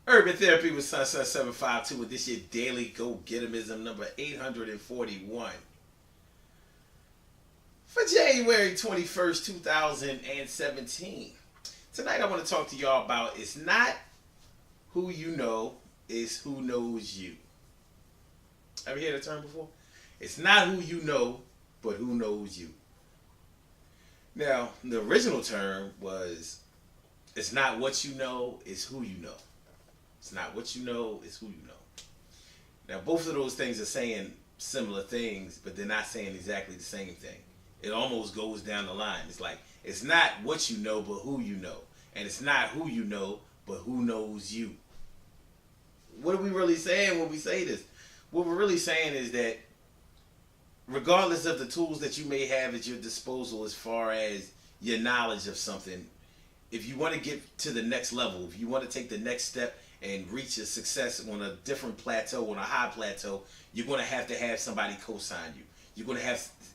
Urban Therapy with Sunset 752, with this year daily go getimism number 841 for January 21st, 2017. Tonight I want to talk to y'all about it's not who you know, it's who knows you. Ever heard that term before? It's not who you know, but who knows you. Now, the original term was it's not what you know, it's who you know. It's not what you know, it's who you know. Now, both of those things are saying similar things, but they're not saying exactly the same thing. It almost goes down the line. It's like, it's not what you know, but who you know. And it's not who you know, but who knows you. What are we really saying when we say this? What we're really saying is that regardless of the tools that you may have at your disposal as far as your knowledge of something, if you want to get to the next level, if you want to take the next step and reach a success on a different plateau, on a high plateau, you're going to have somebody co-sign you. You're going to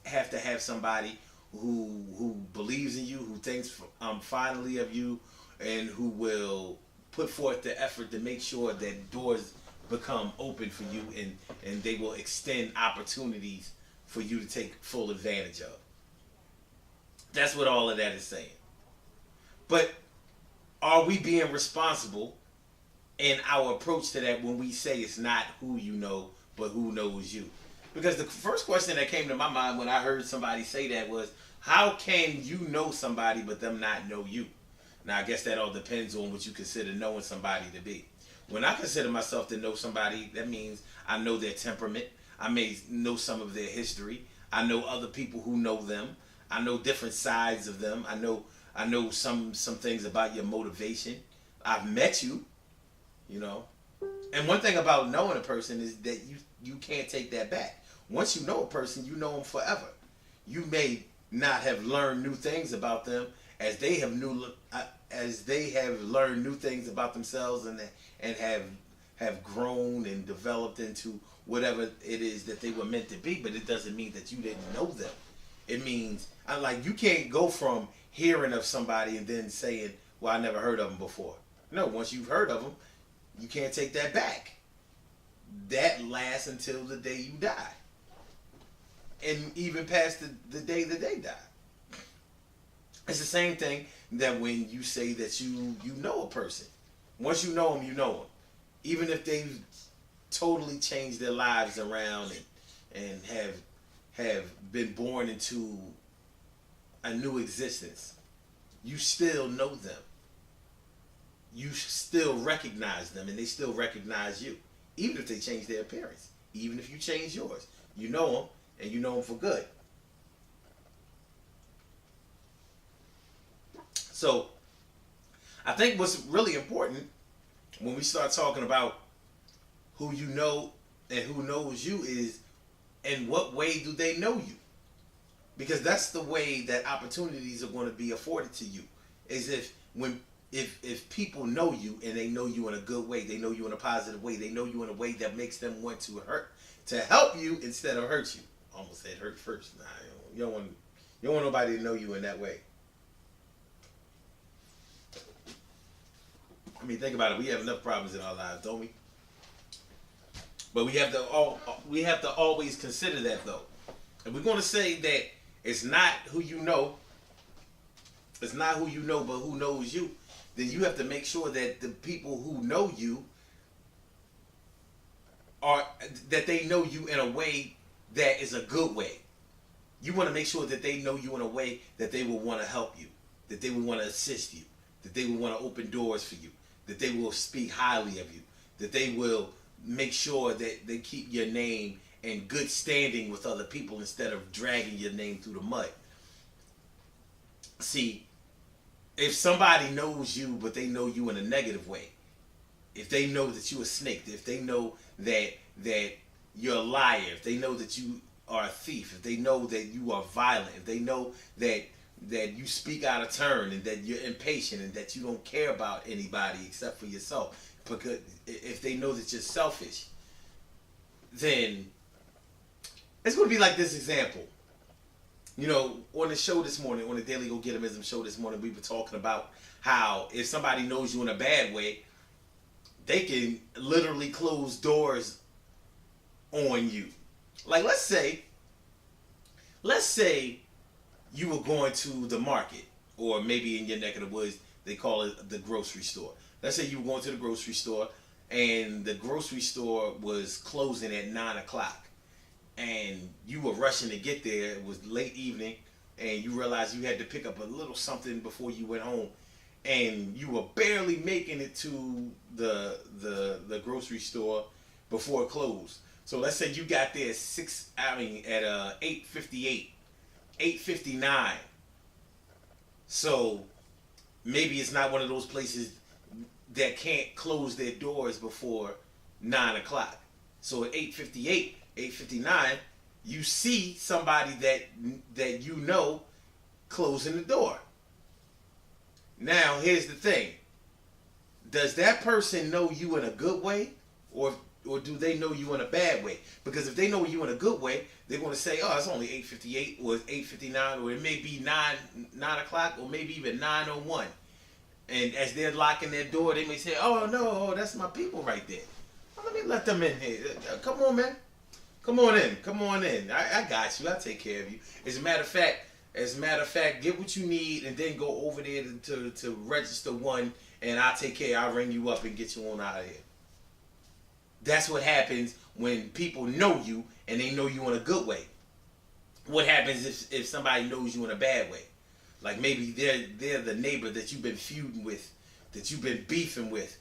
have somebody who believes in you, who thinks fondly of you, and who will put forth the effort to make sure that doors become open for you, and they will extend opportunities for you to take full advantage of. That's what all of that is saying. But are we being responsible in our approach to that when we say it's not who you know, but who knows you? Because the first question that came to my mind when I heard somebody say that was, how can you know somebody but them not know you? Now, I guess that all depends on what you consider knowing somebody to be. When I consider myself to know somebody, that means I know their temperament. I may know some of their history. I know other people who know them. I know different sides of them. I know some things about your motivation. I've met you, you know. And one thing about knowing a person is that you can't take that back. Once you know a person, you know them forever. You may not have learned new things about them as they have learned new things about themselves and have grown and developed into whatever it is that they were meant to be. But it doesn't mean that you didn't know them. It means you can't go from hearing of somebody and then saying, well, I never heard of them before. No, once you've heard of them, you can't take that back. That lasts until the day you die. And even past the day that they die. It's the same thing that when you say that you know a person. Once you know them, you know them. Even if they've totally changed their lives around and have been born into a new existence, you still know them. You still recognize them, and they still recognize you, even if they change their appearance, even if you change yours. You know them, and you know them for good. So, I think what's really important when we start talking about who you know and who knows you is, in what way do they know you? Because that's the way that opportunities are going to be afforded to you. Is if people know you and they know you in a good way, they know you in a positive way, they know you in a way that makes them want to help you instead of hurt you. Almost said hurt first. Nah, you don't want nobody to know you in that way. I mean, think about it. We have enough problems in our lives, don't we? But we have to always consider that, though. If we're going to say that it's not who you know, but who knows you, then you have to make sure that the people who know you that they know you in a way that is a good way. You want to make sure that they know you in a way that they will want to help you, that they will want to assist you, that they will want to open doors for you, that they will speak highly of you, that they will make sure that they keep your name in good standing with other people instead of dragging your name through the mud. See, if somebody knows you but they know you in a negative way, if they know that you're a snake, if they know that you're a liar, if they know that you are a thief, if they know that you are violent, if they know that you speak out of turn and that you're impatient and that you don't care about anybody except for yourself, because if they know that you're selfish, then it's going to be like this example. You know, on the show this morning, on the Daily Go Getimism show this morning, we were talking about how if somebody knows you in a bad way, they can literally close doors on you. Like let's say you were going to the market, or maybe in your neck of the woods they call it the grocery store. Let's say you were going to the grocery store and the grocery store was closing at 9 o'clock, and you were rushing to get there. It was late evening, and you realized you had to pick up a little something before you went home, and you were barely making it to the grocery store before it closed. So let's say you got there at 8:58, 8:59. So maybe it's not one of those places that can't close their doors before 9 o'clock. So at 8:58, 8:59, you see somebody that you know closing the door. Now here's the thing: does that person know you in a good way, or do they know you in a bad way? Because if they know you in a good way, they're going to say, "Oh, it's only 8:58, or it's 8:59, or it may be 9 o'clock, or maybe even 9:01." And as they're locking their door, they may say, "Oh no, that's my people right there. Well, let me let them in here. Come on, man. Come on in. I got you. I take care of you." As a matter of fact, get what you need and then go over there to register one, and I'll take care. I'll ring you up and get you on out of here. That's what happens when people know you and they know you in a good way. What happens if somebody knows you in a bad way? Like maybe they're the neighbor that you've been feuding with, that you've been beefing with,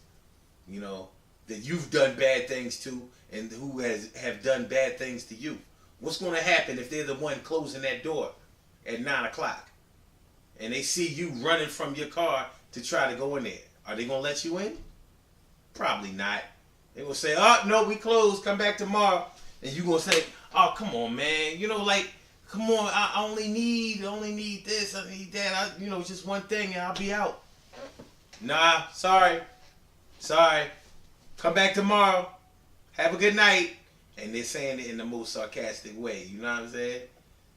that you've done bad things to, and who have done bad things to you. What's going to happen if they're the one closing that door at 9 o'clock and they see you running from your car to try to go in there? Are they going to let you in? Probably not. They will say, "Oh no, we closed. Come back tomorrow." And you gonna say, "Oh, come on, man. Come on. I only need this. I need that. Just one thing, and I'll be out." Nah, sorry. Come back tomorrow. Have a good night. And they're saying it in the most sarcastic way. You know what I'm saying?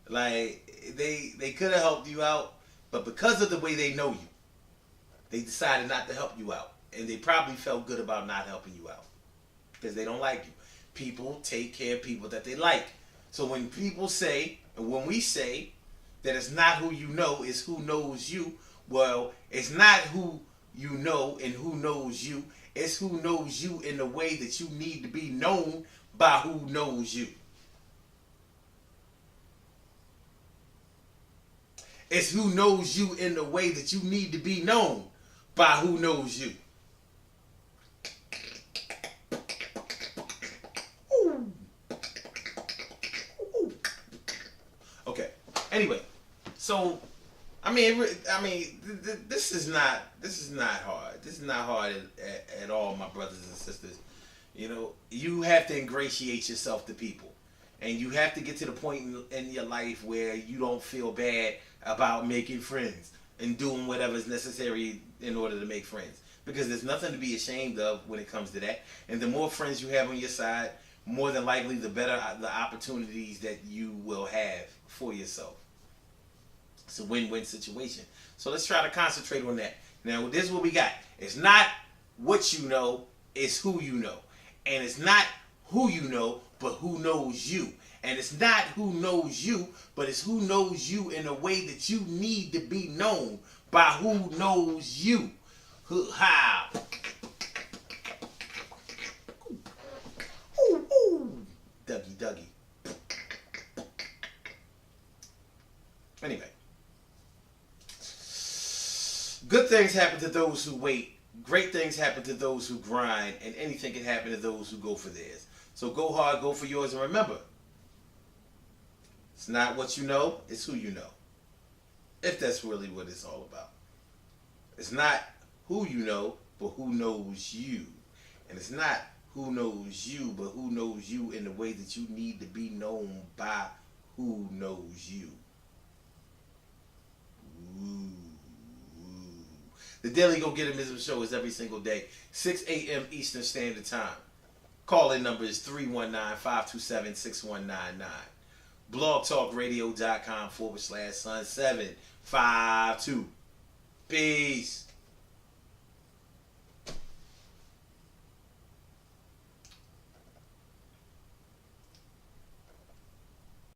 Like they could have helped you out, but because of the way they know you, they decided not to help you out, and they probably felt good about not helping you out. Because they don't like you. People take care of people that they like. So when we say that it's not who you know, it's who knows you, well, it's not who you know and who knows you. It's who knows you in the way that you need to be known by who knows you. It's who knows you in the way that you need to be known by who knows you. Okay. Anyway, so this is not hard. This is not hard at all, my brothers and sisters. You have to ingratiate yourself to people, and you have to get to the point in your life where you don't feel bad about making friends and doing whatever is necessary in order to make friends. Because there's nothing to be ashamed of when it comes to that. And the more friends you have on your side, more than likely, the better the opportunities that you will have for yourself. It's a win-win situation. So let's try to concentrate on that. Now, this is what we got. It's not what you know, it's who you know. And it's not who you know, but who knows you. And it's not who knows you, but it's who knows you in a way that you need to be known by who knows you. How? Dougie. Anyway. Good things happen to those who wait. Great things happen to those who grind. And anything can happen to those who go for theirs. So go hard, go for yours, and remember, it's not what you know, it's who you know. If that's really what it's all about. It's not who you know, but who knows you. And it's not who knows you, but who knows you in the way that you need to be known by who knows you. Ooh. The Daily Go Get 'Em Show is every single day, 6 a.m. Eastern Standard Time. Call-in number is 319-527-6199. blogtalkradio.com/Sun752. Peace.